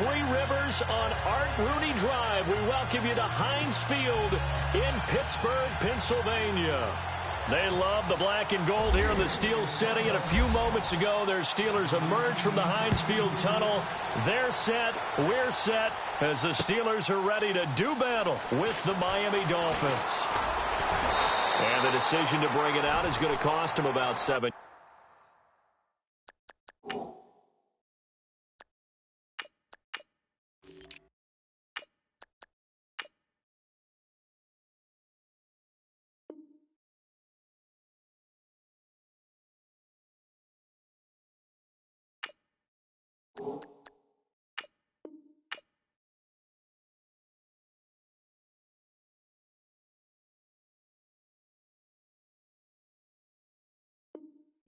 Three Rivers on Art Rooney Drive. We welcome you to Heinz Field in Pittsburgh, Pennsylvania. They love the black and gold here in the Steel City. And a few moments ago, their Steelers emerged from the Heinz Field tunnel. They're set. We're set as the Steelers are ready to do battle with the Miami Dolphins. And the decision to bring it out is going to cost them about 7.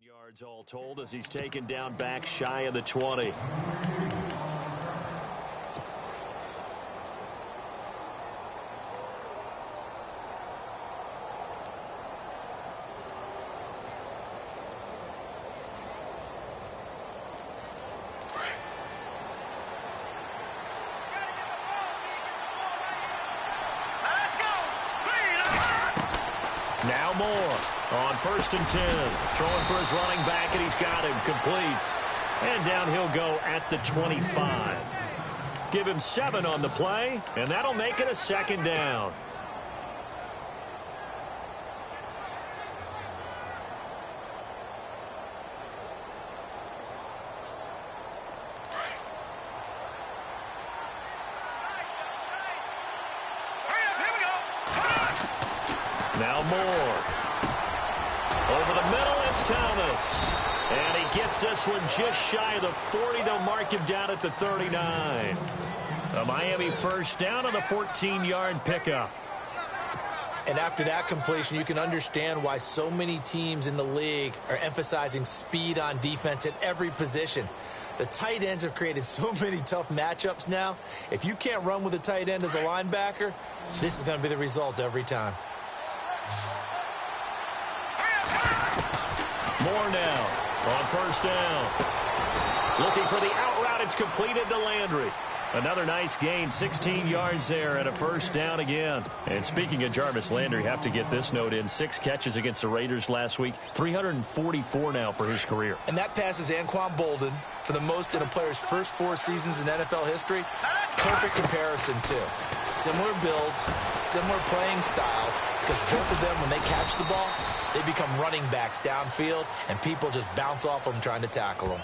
Yards all told as he's taken down back shy of the 20. Now Moore on 1st and 10. Throwing for his running back, and he's got him complete. And down he'll go at the 25. Give him 7 on the play, and that'll make it a 2nd down. Now Moore. Over the middle, it's Thomas. And he gets this one just shy of the 40. They'll mark him down at the 39. A Miami first down on the 14-yard pickup. And after that completion, you can understand why so many teams in the league are emphasizing speed on defense at every position. The tight ends have created so many tough matchups now. If you can't run with a tight end as a linebacker, this is going to be the result every time. Moore now on 1st down. Looking for the out route. It's completed to Landry. Another nice gain, 16 yards there and a 1st down again. And speaking of Jarvis Landry, have to get this note in. 6 catches against the Raiders last week. 344 now for his career. And that passes Anquan Bolden for the most in a player's first 4 seasons in NFL history. Perfect comparison, too. Similar builds, similar playing styles, because both of them, when they catch the ball, they become running backs downfield, and people just bounce off them trying to tackle them.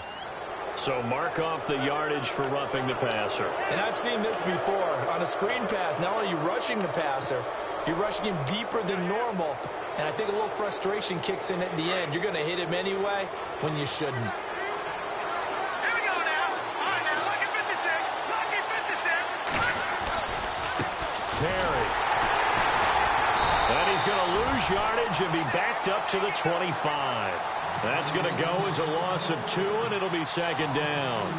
So mark off the yardage for roughing the passer. And I've seen this before. On a screen pass, not only are you rushing the passer, you're rushing him deeper than normal. And I think a little frustration kicks in at the end. You're going to hit him anyway when you shouldn't. Here we go now. All right, now, lucky 56. Lucky 56. Perry. And he's going to lose yardage and be backed up to the 25. That's going to go as a loss of 2, and it'll be 2nd down.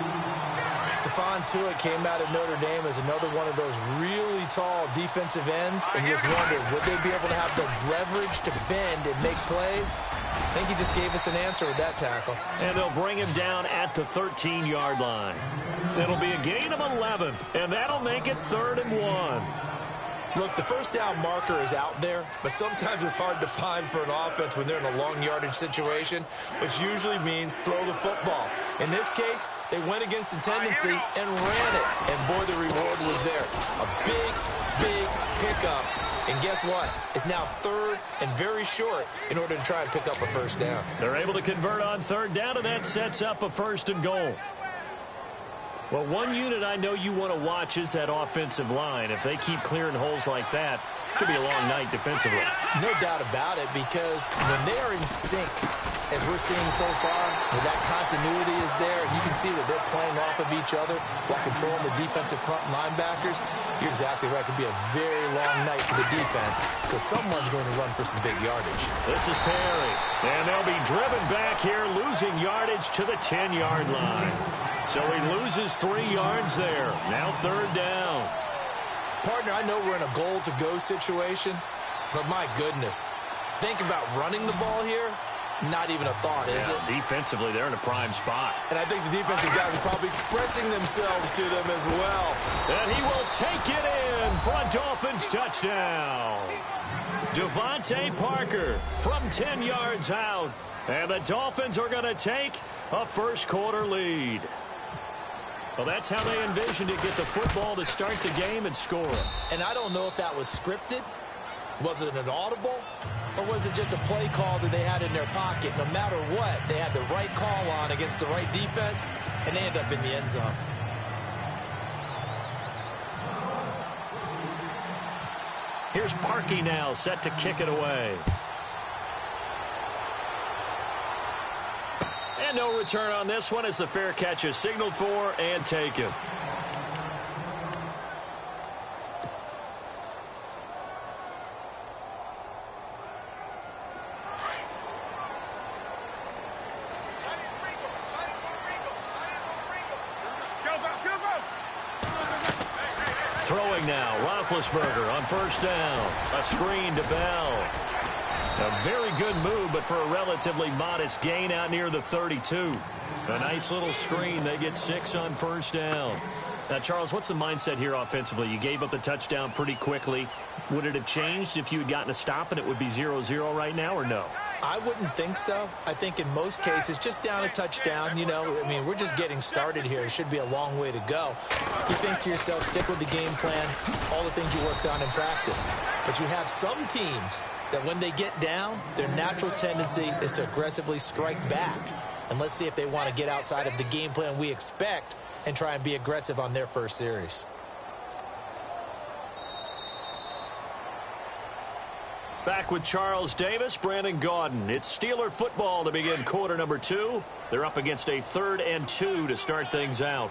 Stephon Tuitt came out of Notre Dame as another one of those really tall defensive ends, and you just wondered, would they be able to have the leverage to bend and make plays? I think he just gave us an answer with that tackle. And they'll bring him down at the 13-yard line. It'll be a gain of 11, and that'll make it 3rd and 1. Look, the 1st down marker is out there, but sometimes it's hard to find for an offense when they're in a long yardage situation, which usually means throw the football. In this case, they went against the tendency and ran it, and boy, the reward was there. A big, big pickup, and guess what? It's now 3rd and very short in order to try and pick up a 1st down. They're able to convert on 3rd down, and that sets up a 1st and goal. Well, one unit I know you want to watch is that offensive line. If they keep clearing holes like that, it could be a long night defensively. No doubt about it, because when they are in sync, as we're seeing so far, where that continuity is there, you can see that they're playing off of each other while controlling the defensive front linebackers. You're exactly right. It could be a very long night for the defense because someone's going to run for some big yardage. This is Perry, and they'll be driven back here, losing yardage to the 10-yard line. So he loses 3 yards there. Now 3rd down. Partner, I know we're in a goal-to-go situation, but my goodness, think about running the ball here. Not even a thought, is it? Defensively, they're in a prime spot. And I think the defensive guys are probably expressing themselves to them as well. And he will take it in for a Dolphins touchdown. Devontae Parker from 10 yards out. And the Dolphins are going to take a first-quarter lead. Well, that's how they envisioned it, get the football to start the game and score. And I don't know if that was scripted. Was it an audible? Or was it just a play call that they had in their pocket? No matter what, they had the right call on against the right defense, and they end up in the end zone. Here's Parkey now, set to kick it away. And no return on this one as the fair catch is signaled for and taken. Throwing now, Roethlisberger on first down. A screen to Bell. A very good move, but for a relatively modest gain out near the 32. A nice little screen. They get 6 on first down. Now, Charles, what's the mindset here offensively? You gave up the touchdown pretty quickly. Would it have changed if you had gotten a stop and it would be 0-0 right now, or no? I wouldn't think so. I think in most cases, just down a touchdown, you know, I mean, we're just getting started here. It should be a long way to go. You think to yourself, stick with the game plan, all the things you worked on in practice. But you have some teams that when they get down, their natural tendency is to aggressively strike back. And let's see if they want to get outside of the game plan we expect and try and be aggressive on their first series. Back with Charles Davis, Brandon Gaudin. It's Steeler football to begin quarter number 2. They're up against a 3rd and 2 to start things out.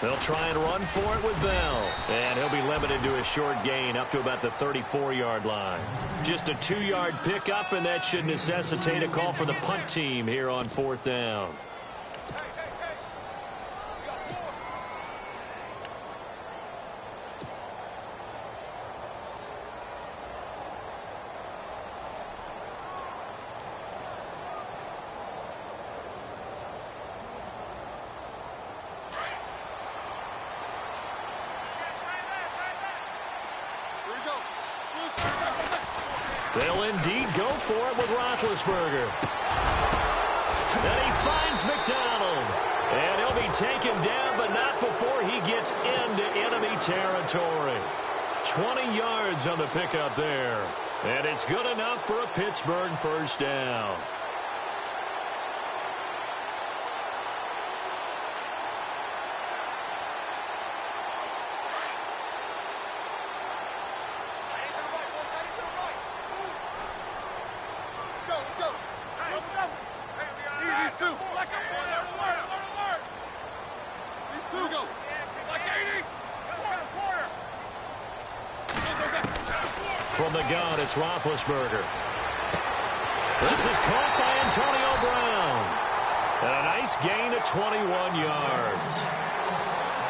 They'll try and run for it with Bell. And he'll be limited to a short gain up to about the 34-yard line. Just a 2-yard pickup, and that should necessitate a call for the punt team here on 4th down. They'll indeed go for it with Roethlisberger. And he finds McDonald. And he'll be taken down, but not before he gets into enemy territory. 20 yards on the pickup there. And it's good enough for a Pittsburgh first down. From the gun, it's Roethlisberger. This is caught by Antonio Brown. And a nice gain of 21 yards.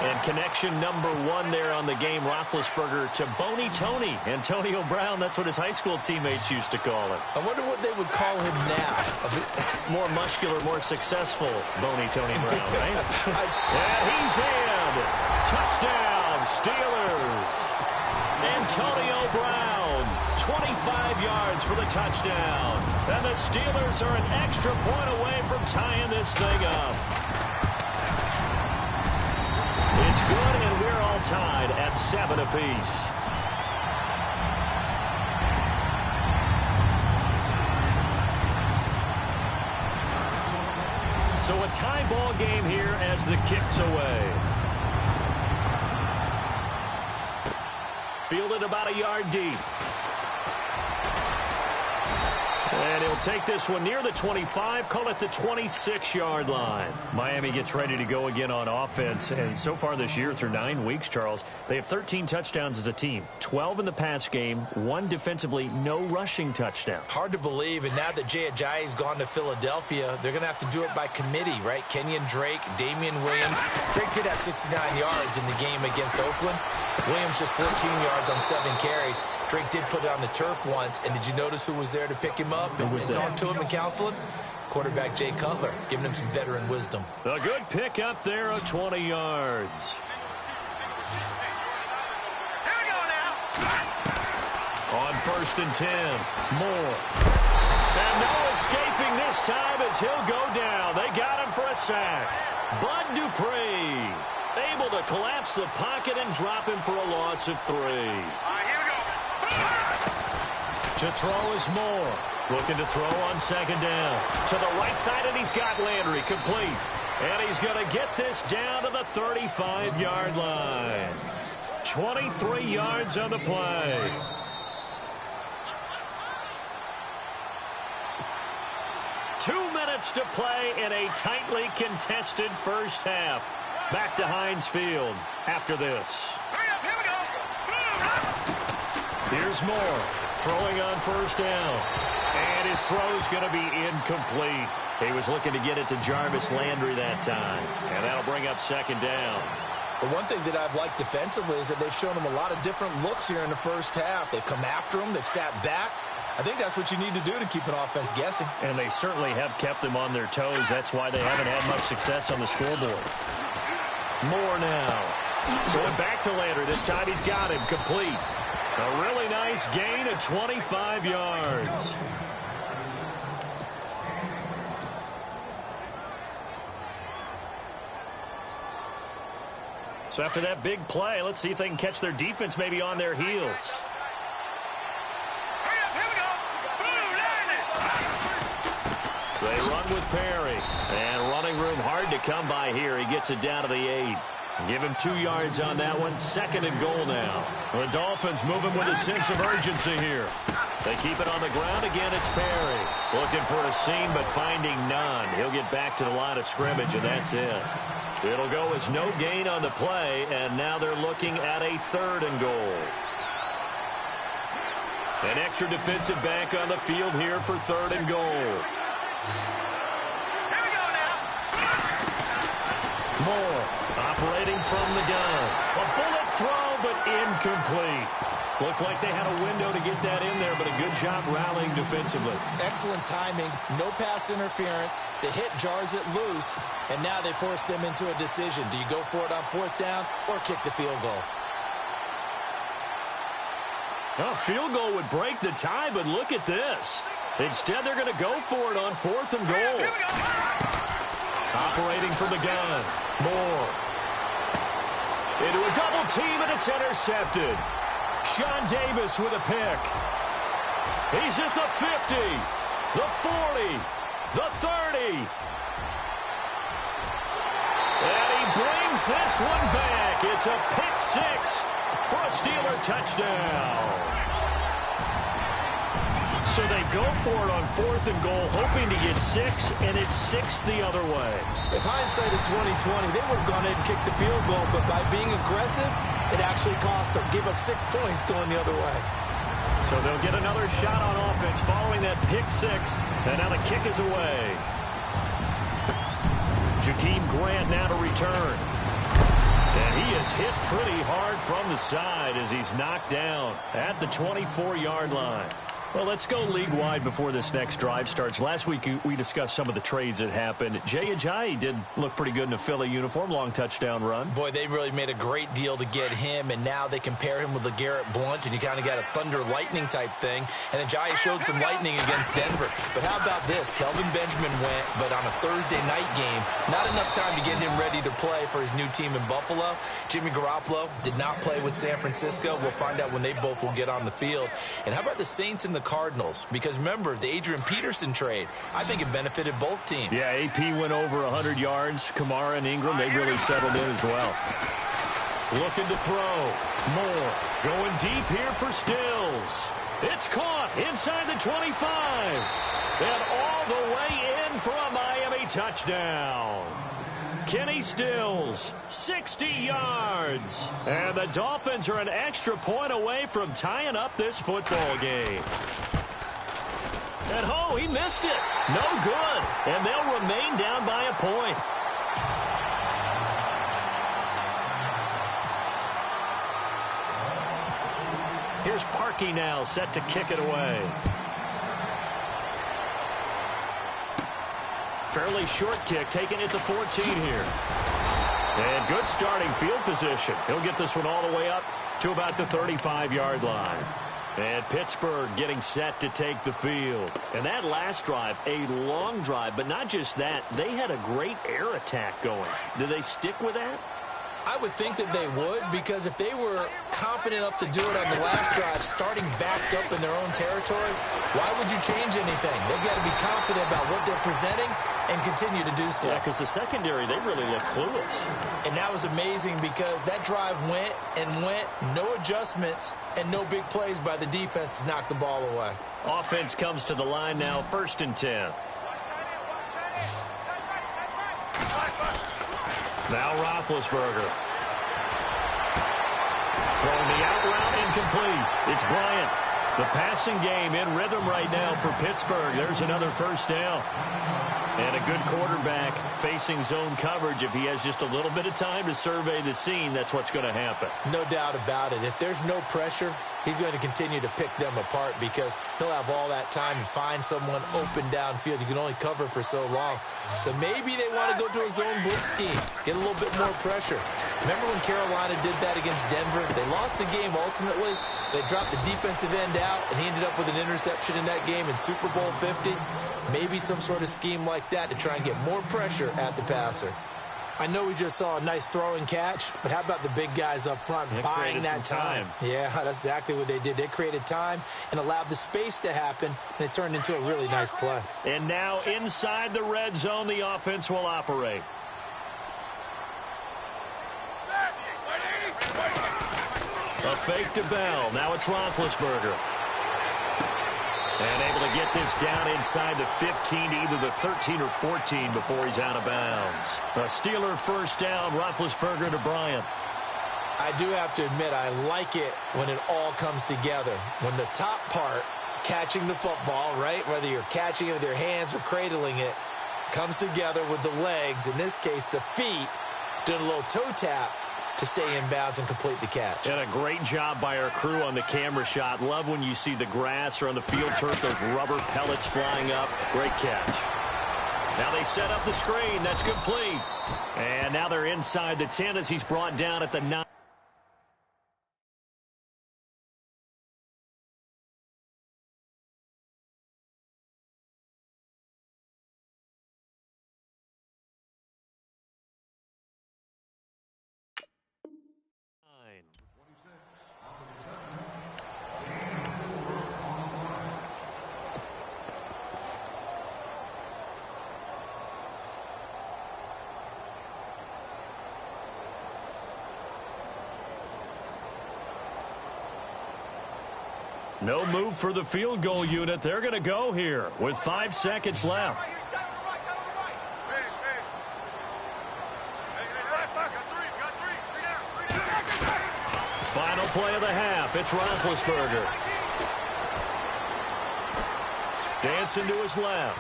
And connection number 1 there on the game, Roethlisberger to Boney Tony. Antonio Brown, that's what his high school teammates used to call him. I wonder what they would call him now. More muscular, more successful Boney Tony Brown, right? And he's in. Touchdown, Steelers. Antonio Brown, 25 yards for the touchdown. And the Steelers are an extra point away from tying this thing up. It's good, and we're all tied at 7 apiece. So a tie ball game here as the kick's away. Fielded about a yard deep. And he'll They'll take this one near the 25, call it the 26-yard line. Miami gets ready to go again on offense, and so far this year through 9 weeks, Charles, they have 13 touchdowns as a team, 12 in the pass game, 1 defensively, no rushing touchdown. Hard to believe, and now that Jay Ajayi's gone to Philadelphia, they're going to have to do it by committee, right? Kenyon Drake, Damian Williams. Drake did have 69 yards in the game against Oakland. Williams just 14 yards on 7 carries. Drake did put it on the turf once, and did you notice who was there to pick him up and talk to him and counsel him? Quarterback Jay Cutler, giving him some veteran wisdom. A good pick up there of 20 yards. Here we go now. On 1st and 10, Moore. And no escaping this time as he'll go down. They got him for a sack. Bud Dupree able to collapse the pocket and drop him for a loss of 3. All right, here we go. To throw is Moore. Looking to throw on 2nd down. To the right side, and he's got Landry complete. And he's going to get this down to the 35-yard line. 23 yards on the play. Two minutes to play in a tightly contested first half. Back to Heinz Field after this. Hurry up, here we go. Here's Moore throwing on 1st down. And his throw's going to be incomplete. He was looking to get it to Jarvis Landry that time. And that'll bring up 2nd down. The one thing that I've liked defensively is that they've shown him a lot of different looks here in the first half. They've come after him. They've sat back. I think that's what you need to do to keep an offense guessing. And they certainly have kept them on their toes. That's why they haven't had much success on the scoreboard. Moore now. Going back to Landry. This time he's got him complete. A really nice gain of 25 yards. So after that big play, let's see if they can catch their defense maybe on their heels. Hurry up, here we go. Boom, landed. They run with Perry. And running room hard to come by here. He gets it down to the 8. Give him 2 yards on that one. 2nd and goal now. The Dolphins moving with a sense of urgency here. They keep it on the ground again. It's Perry. Looking for a seam, but finding none. He'll get back to the line of scrimmage, and that's it. It'll go as no gain on the play, and now they're looking at a 3rd and goal. An extra defensive back on the field here for 3rd and goal. Here we go now. Moore operating from the gun. A bullet throw, but incomplete. Looked like they had a window to get that in there, but a good job rallying defensively. Excellent timing, no pass interference. The hit jars it loose, and now they force them into a decision. Do you go for it on 4th down or kick the field goal? A field goal would break the tie, but look at this. Instead, they're going to go for it on 4th and goal. Here we go. Operating from the gun. Moore. Into a double team, and it's intercepted. Sean Davis with a pick. He's at the 50, the 40, the 30. And he brings this one back. It's a pick 6 for a Steeler touchdown. So they go for it on 4th and goal, hoping to get 6, and it's 6 the other way. If hindsight is 20/20, they would have gone ahead and kicked the field goal, but by being aggressive, it actually cost them. Give up 6 points going the other way. So they'll get another shot on offense following that pick 6, and now the kick is away. Jakeem Grant now to return. And he is hit pretty hard from the side as he's knocked down at the 24-yard line. Well, let's go league-wide before this next drive starts. Last week, we discussed some of the trades that happened. Jay Ajayi did look pretty good in a Philly uniform, long touchdown run. Boy, they really made a great deal to get him, and now they compare him with LeGarrette Blount, and you kind of got a thunder-lightning type thing. And Ajayi showed some lightning against Denver. But how about this? Kelvin Benjamin went, but on a Thursday night game, not enough time to get him ready to play for his new team in Buffalo. Jimmy Garoppolo did not play with San Francisco. We'll find out when they both will get on the field. And how about the Saints and the Cardinals? Because remember, the Adrian Peterson trade, I think it benefited both teams. Yeah, AP went over 100 yards. Kamara and Ingram, they really settled in as well. Looking to throw. Moore going deep here for Stills. It's caught inside the 25. And all the way in for a Miami touchdown. Kenny Stills, 60 yards. And the Dolphins are an extra point away from tying up this football game. And oh, he missed it. No good. And they'll remain down by a point. Here's Parkey now, set to kick it away. Fairly short kick, taken at the 14 here. And good starting field position. He'll get this one all the way up to about the 35-yard line. And Pittsburgh getting set to take the field. And that last drive, a long drive, but not just that. They had a great air attack going. Do they stick with that? I would think that they would, because if they were competent enough to do it on the last drive, starting backed up in their own territory, why would you change anything? They've got to be confident about what they're presenting and continue to do so. Yeah, because the secondary, they really look clueless. And that was amazing because that drive went and went, no adjustments, and no big plays by the defense to knock the ball away. Offense comes to the line now, 1st and 10. Now Roethlisberger. Throwing the out route incomplete. It's Bryant. The passing game in rhythm right now for Pittsburgh. There's another first down. And a good quarterback facing zone coverage. If he has just a little bit of time to survey the scene, that's what's going to happen. No doubt about it. If there's no pressure, he's going to continue to pick them apart because he'll have all that time to find someone open downfield. You can only cover for so long. So maybe they want to go to a zone blitz scheme, get a little bit more pressure. Remember when Carolina did that against Denver? They lost the game ultimately. They dropped the defensive end out, and he ended up with an interception in that game in Super Bowl 50. Maybe some sort of scheme like that to try and get more pressure at the passer. I know we just saw a nice throw and catch, but how about the big guys up front buying that time? Yeah, that's exactly what they did. They created time and allowed the space to happen, and it turned into a really nice play. And now inside the red zone, the offense will operate. A fake to Bell. Now it's Roethlisberger. And able to get this down inside the 15, either the 13 or 14 before he's out of bounds. A Steeler first down, Roethlisberger to Bryant. I do have to admit, I like it when it all comes together. When the top part, catching the football, right, whether you're catching it with your hands or cradling it, comes together with the legs, in this case the feet, doing a little toe tap to stay in bounds and complete the catch. And a great job by our crew on the camera shot. Love when you see the grass or on the field turf, those rubber pellets flying up. Great catch. Now they set up the screen. That's complete. And now they're inside the 10 as he's brought down at the 9. No move for the field goal unit. They're going to go here with 5 seconds left. Final play of the half. It's Roethlisberger. Dancing to his left.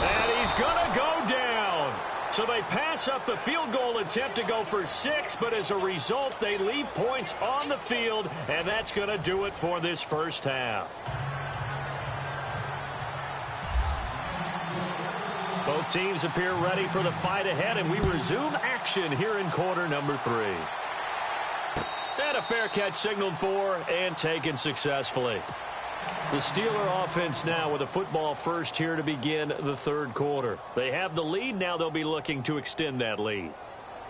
And he's going to go down. So they pass up the field goal attempt to go for 6, but as a result, they leave points on the field, and that's going to do it for this first half. Both teams appear ready for the fight ahead, and we resume action here in quarter number 3. And a fair catch signaled for and taken successfully. The Steeler offense now with a football first here to begin the third quarter. They have the lead. Now they'll be looking to extend that lead.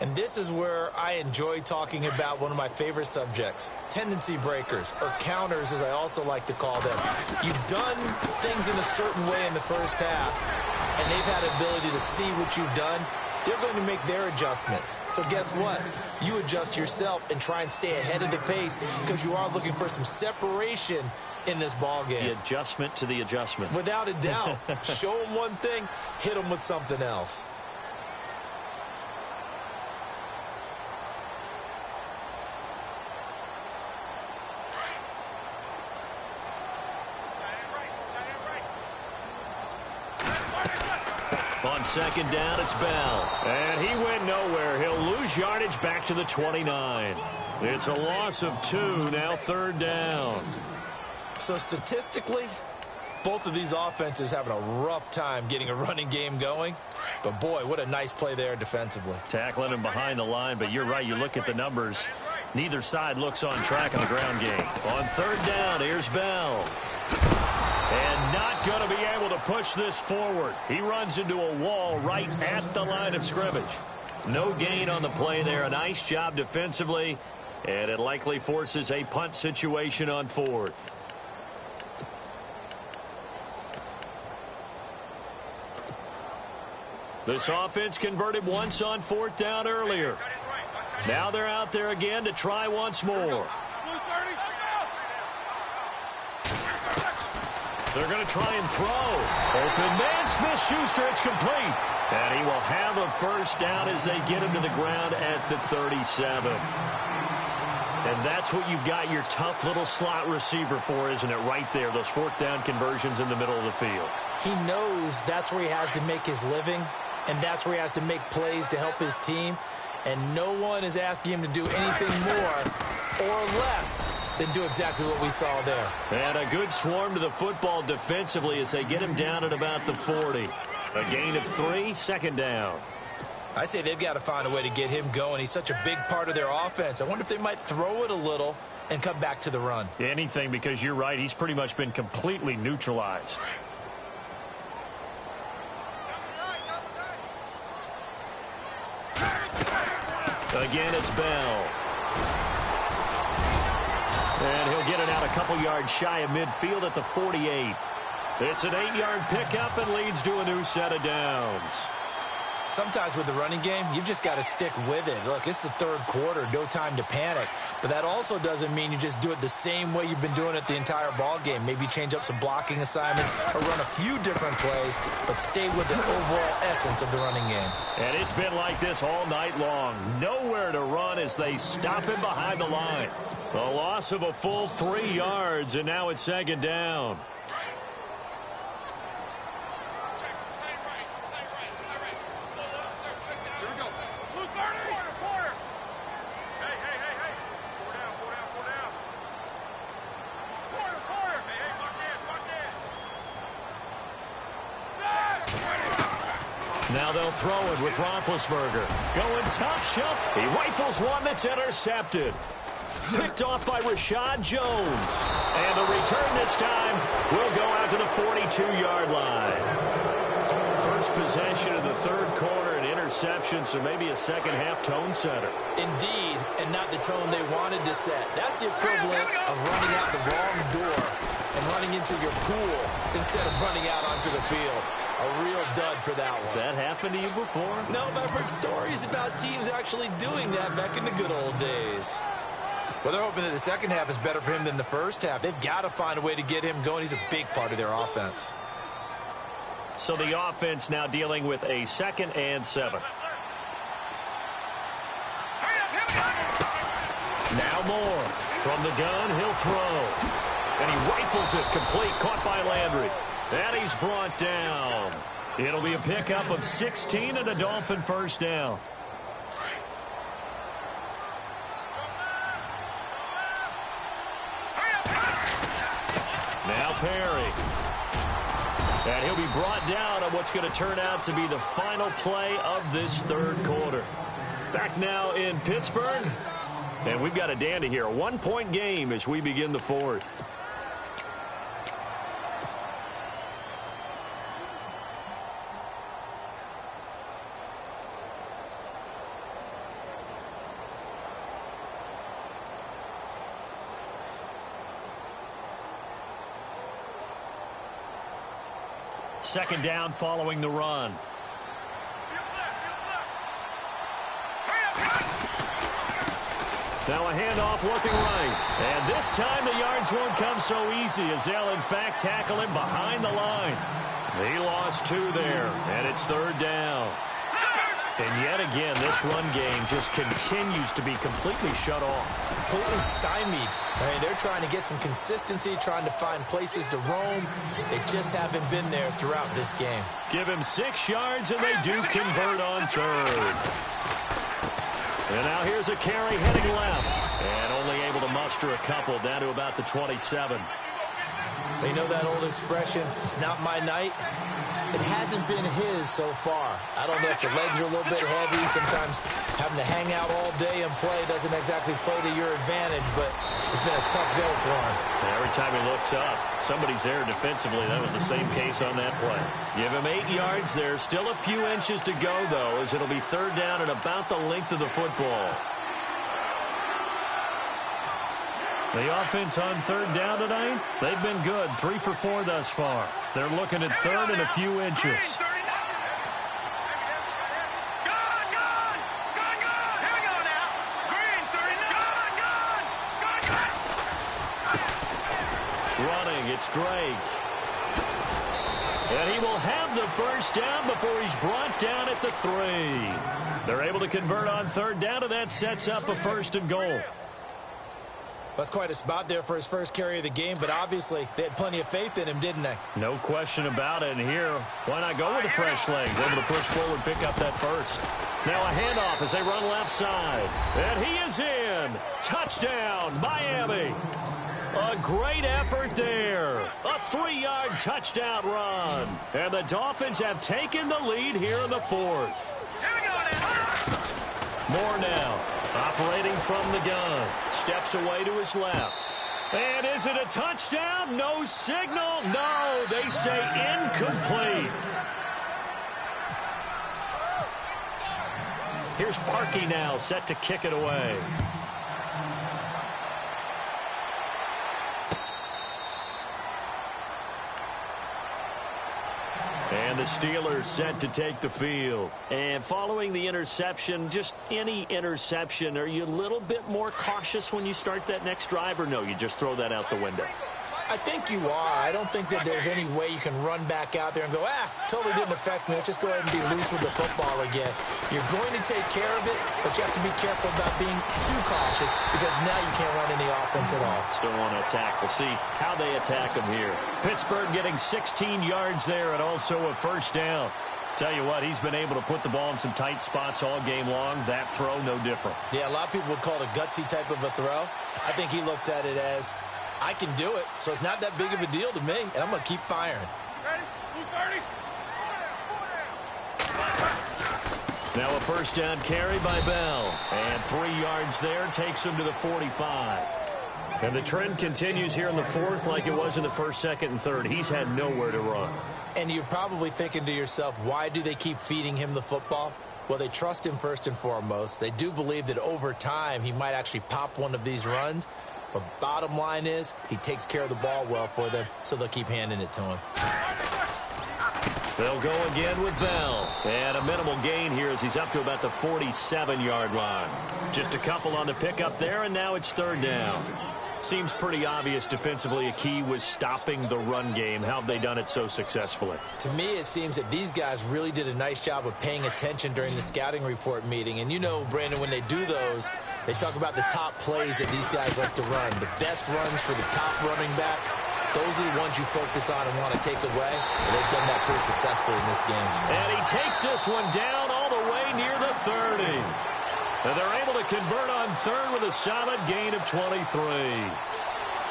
And this is where I enjoy talking about one of my favorite subjects, tendency breakers, or counters as I also like to call them. You've done things in a certain way in the first half, and they've had the ability to see what you've done. They're going to make their adjustments. So guess what? You adjust yourself and try and stay ahead of the pace because you are looking for some separation in this ball game. The adjustment to the adjustment. Without a doubt. Show them one thing, hit them with something else. On second down, it's Bell. And he went nowhere. He'll lose yardage back to the 29. It's a loss of 2, now third down. So statistically, both of these offenses having a rough time getting a running game going. But, boy, what a nice play there defensively. Tackling him behind the line, but you're right. You look at the numbers. Neither side looks on track in the ground game. On third down, here's Bell. And not going to be able to push this forward. He runs into a wall right at the line of scrimmage. No gain on the play there. A nice job defensively. And it likely forces a punt situation on fourth. This offense converted once on fourth down earlier. Now they're out there again to try once more. They're going to try and throw. Open man, Smith-Schuster, it's complete. And he will have a first down as they get him to the ground at the 37. And that's what you've got your tough little slot receiver for, isn't it? Right there, those fourth down conversions in the middle of the field. He knows that's where he has to make his living, and that's where he has to make plays to help his team. And no one is asking him to do anything more or less than do exactly what we saw there. And a good swarm to the football defensively as they get him down at about the 40. A gain of 3, second down. I'd say they've got to find a way to get him going. He's such a big part of their offense. I wonder if they might throw it a little and come back to the run. Anything, because you're right. He's pretty much been completely neutralized. Again, it's Bell. And he'll get it out a couple yards shy of midfield at the 48. It's an 8-yard pickup and leads to a new set of downs. Sometimes with the running game, you've just got to stick with it. Look, it's the third quarter, no time to panic. But that also doesn't mean you just do it the same way you've been doing it the entire ball game. Maybe change up some blocking assignments or run a few different plays, but stay with the overall essence of the running game. And it's been like this all night long. Nowhere to run as they stop him behind the line. A loss of a full 3 yards, and now it's second down. Now they'll throw it with Roethlisberger. Going top shelf. He rifles one that's intercepted. Picked off by Rashad Jones. And the return this time will go out to the 42-yard line. First possession of the third quarter, an interception, so maybe a second-half tone setter. Indeed, and not the tone they wanted to set. That's the equivalent of running out the wrong door and running into your pool instead of running out onto the field. A real dud for that one. Has that happened to you before? No, but I've heard stories about teams actually doing that back in the good old days. Well, they're hoping that the second half is better for him than the first half. They've got to find a way to get him going. He's a big part of their offense. So the offense now dealing with a 2nd and 7. Now Moore. From the gun, he'll throw. And he rifles it complete, caught by Landry. And he's brought down. It'll be a pickup of 16 and a Dolphin first down. Now Perry. And he'll be brought down on what's going to turn out to be the final play of this third quarter. Back now in Pittsburgh. And we've got a dandy here. A 1-point game as we begin the fourth. Second down following the run. Now a handoff looking right. And this time the yards won't come so easy as they'll, in fact, tackle him behind the line. He lost 2 there, and it's 3rd down. And yet again, this run game just continues to be completely shut off. Completely stymied. I mean, they're trying to get some consistency, trying to find places to roam. They just haven't been there throughout this game. Give him 6 yards, and they do convert on 3rd. And now here's a carry heading left. And only able to muster a couple down to about the 27. You know that old expression, it's not my night? It hasn't been his so far. I don't know if the legs are a little bit heavy. Sometimes having to hang out all day and play doesn't exactly play to your advantage, but it's been a tough go for him. And every time he looks up, somebody's there defensively. That was the same case on that play. Give him 8 yards there. Still a few inches to go, though, as it'll be 3rd down and about the length of the football. The offense on 3rd down tonight, they've been good. 3 for 4 thus far. They're looking at 3rd and a few inches. Running, it's Drake. And he will have the 1st down before he's brought down at the 3. They're able to convert on 3rd down, and that sets up a 1st and goal. That's quite a spot there for his first carry of the game, but obviously they had plenty of faith in him, didn't they? No question about it. And here, why not go with the fresh legs? Able to push forward, pick up that 1st. Now a handoff as they run left side. And he is in. Touchdown, Miami. A great effort there. A 3-yard touchdown run. And the Dolphins have taken the lead here in the 4th. More now. Operating from the gun. Steps away to his left. And is it a touchdown? No signal. No, they say incomplete. Here's Parkey now, set to kick it away. And the Steelers set to take the field. And following the interception, just any interception, are you a little bit more cautious when you start that next drive, or no, you just throw that out the window? I think you are. I don't think that there's any way you can run back out there and go, totally didn't affect me. Let's just go ahead and be loose with the football again. You're going to take care of it, but you have to be careful about being too cautious because now you can't run any offense at all. Still want to attack. We'll see how they attack them here. Pittsburgh getting 16 yards there and also a 1st down. Tell you what, he's been able to put the ball in some tight spots all game long. That throw, no different. Yeah, a lot of people would call it a gutsy type of a throw. I think he looks at it as, I can do it, so it's not that big of a deal to me, and I'm going to keep firing. Ready? Move 30. Now a 1st down carry by Bell. And 3 yards there takes him to the 45. And the trend continues here in the 4th like it was in the 1st, 2nd, and 3rd. He's had nowhere to run. And you're probably thinking to yourself, why do they keep feeding him the football? Well, they trust him first and foremost. They do believe that over time he might actually pop one of these runs. But bottom line is, he takes care of the ball well for them, so they'll keep handing it to him. They'll go again with Bell. And a minimal gain here as he's up to about the 47-yard line. Just a couple on the pickup there, and now it's 3rd down. Seems pretty obvious defensively a key was stopping the run game. How have they done it so successfully? To me, it seems that these guys really did a nice job of paying attention during the scouting report meeting. And you know, Brandon, when they do those, they talk about the top plays that these guys like to run. The best runs for the top running back, those are the ones you focus on and want to take away. And they've done that pretty successfully in this game. And he takes this one down all the way near the 30. And they're able to convert on 3rd with a solid gain of 23.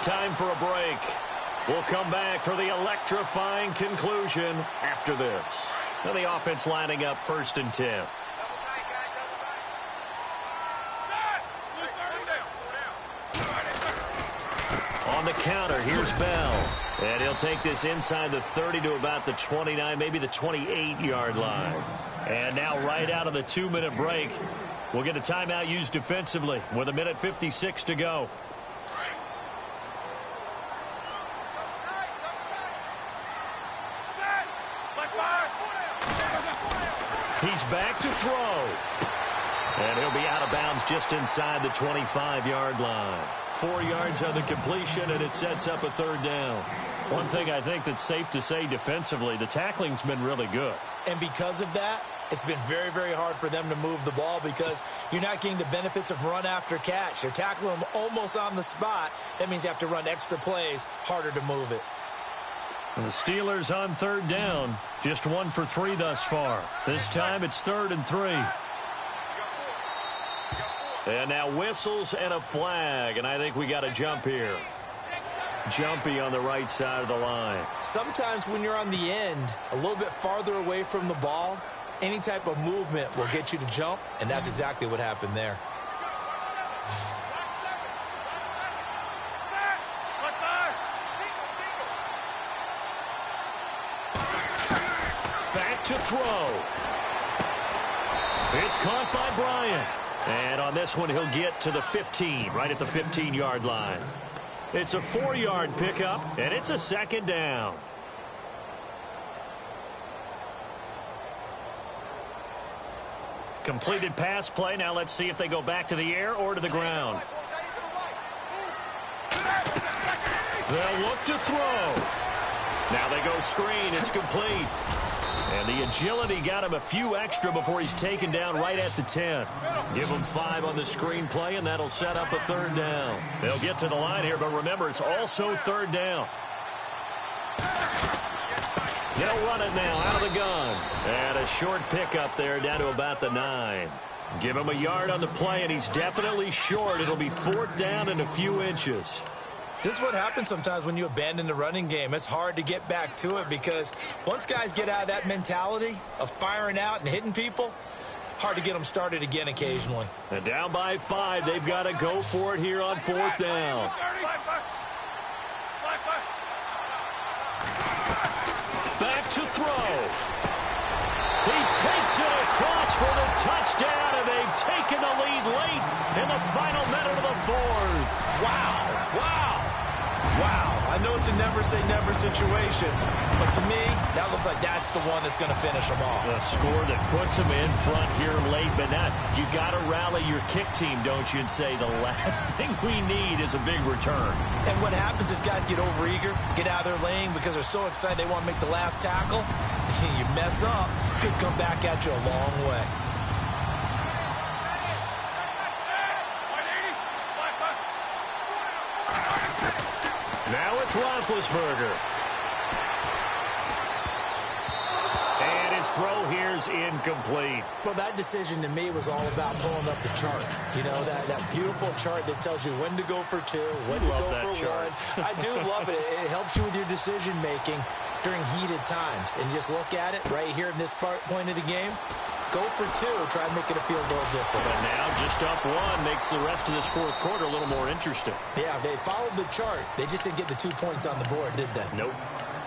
Time for a break. We'll come back for the electrifying conclusion after this. And the offense lining up 1st and 10. On the counter, here's Bell. And he'll take this inside the 30 to about the 29, maybe the 28-yard line. And now right out of the 2-minute break, we'll get a timeout used defensively with 1:56 to go. He's back to throw. And he'll be out of bounds just inside the 25-yard line. 4 yards on the completion, and it sets up a third down. One thing I think that's safe to say defensively, the tackling's been really good. And because of that, it's been very, very hard for them to move the ball because you're not getting the benefits of run after catch. They're tackling them almost on the spot. That means you have to run extra plays, harder to move it. And the Steelers on third down, just 1 for 3 thus far. This time it's 3rd and 3. And now whistles and a flag, and I think we got a jump here. Jumpy on the right side of the line. Sometimes when you're on the end, a little bit farther away from the ball, any type of movement will get you to jump, and that's exactly what happened there. Back to throw. It's caught by Bryant. And on this one, he'll get to the 15, right at the 15-yard line. It's a 4-yard pickup, and it's a 2nd down. Completed pass play. Now let's see if they go back to the air or to the ground. They'll look to throw. Now they go screen. It's complete. And the agility got him a few extra before he's taken down right at the 10. Give him 5 on the screen play, and that'll set up a 3rd down. They'll get to the line here, but remember, it's also 3rd down. They'll run it now out of the gun. And a short pickup there down to about the 9. Give him a yard on the play, and he's definitely short. It'll be 4th down and a few inches. This is what happens sometimes when you abandon the running game. It's hard to get back to it because once guys get out of that mentality of firing out and hitting people, hard to get them started again occasionally. And down by 5, they've got to go for it here on 4th down. Back to throw. He takes it across for the touchdown, and they've taken the lead late in the final minute of the 4th. Wow. Wow. Wow. I know it's a never-say-never situation, but to me, that looks like that's the one that's going to finish them off. A score that puts them in front here late, but now you got to rally your kick team, don't you, and say the last thing we need is a big return. And what happens is guys get overeager, get out of their lane because they're so excited they want to make the last tackle. You mess up, could come back at you a long way. Now it's Roethlisberger. And his throw here's incomplete. Well, that decision to me was all about pulling up the chart. You know, that beautiful chart that tells you when to go for 2, when to go for 1. I do love it. It helps you with your decision-making during heated times. And just look at it right here in this point of the game. Go for 2. Try and make it a field goal difference. But now just up 1 makes the rest of this 4th quarter a little more interesting. Yeah, they followed the chart. They just didn't get the 2 points on the board, did they? Nope.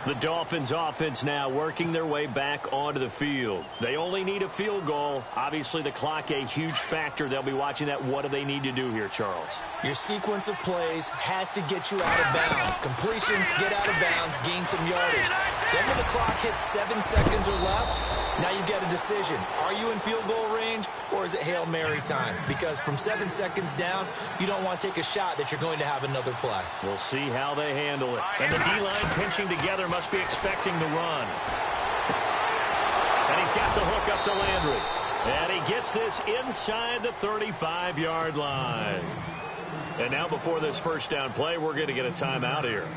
The Dolphins offense now working their way back onto the field. They only need a field goal. Obviously, the clock a huge factor. They'll be watching that. What do they need to do here, Charles? Your sequence of plays has to get you out of bounds. Completions, get out of bounds, gain some yardage. Then when the clock hits 7 seconds or left, now you get a decision. Are you in field goal range or is it Hail Mary time? Because from 7 seconds down, you don't want to take a shot that you're going to have another play. We'll see how they handle it. And the D-line pinching together must be expecting the run. And he's got the hook up to Landry. And he gets this inside the 35-yard line. And now before this first down play, we're going to get a timeout here,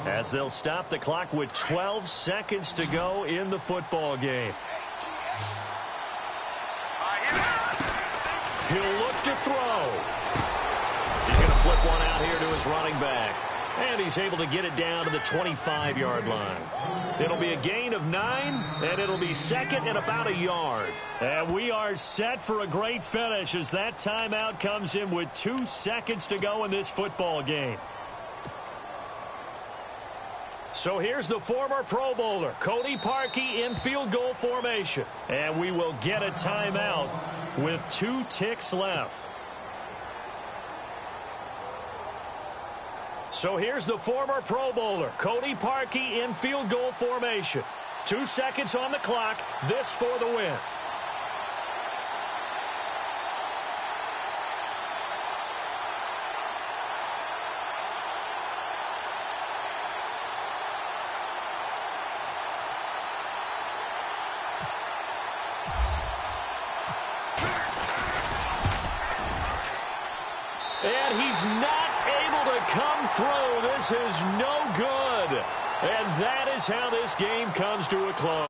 as they'll stop the clock with 12 seconds to go in the football game. He'll look to throw. He's going to flip one out here to his running back. And he's able to get it down to the 25-yard line. It'll be a gain of 9, and it'll be 2nd and about a yard. And we are set for a great finish as that timeout comes in with 2 seconds to go in this football game. So here's the former Pro Bowler, Cody Parkey, in field goal formation. And we will get a timeout with 2 ticks left. So here's the former Pro Bowler, Cody Parkey, in field goal formation. 2 seconds on the clock. This for the win. And he's not able to come through. This is no good. And that is how this game comes to a close.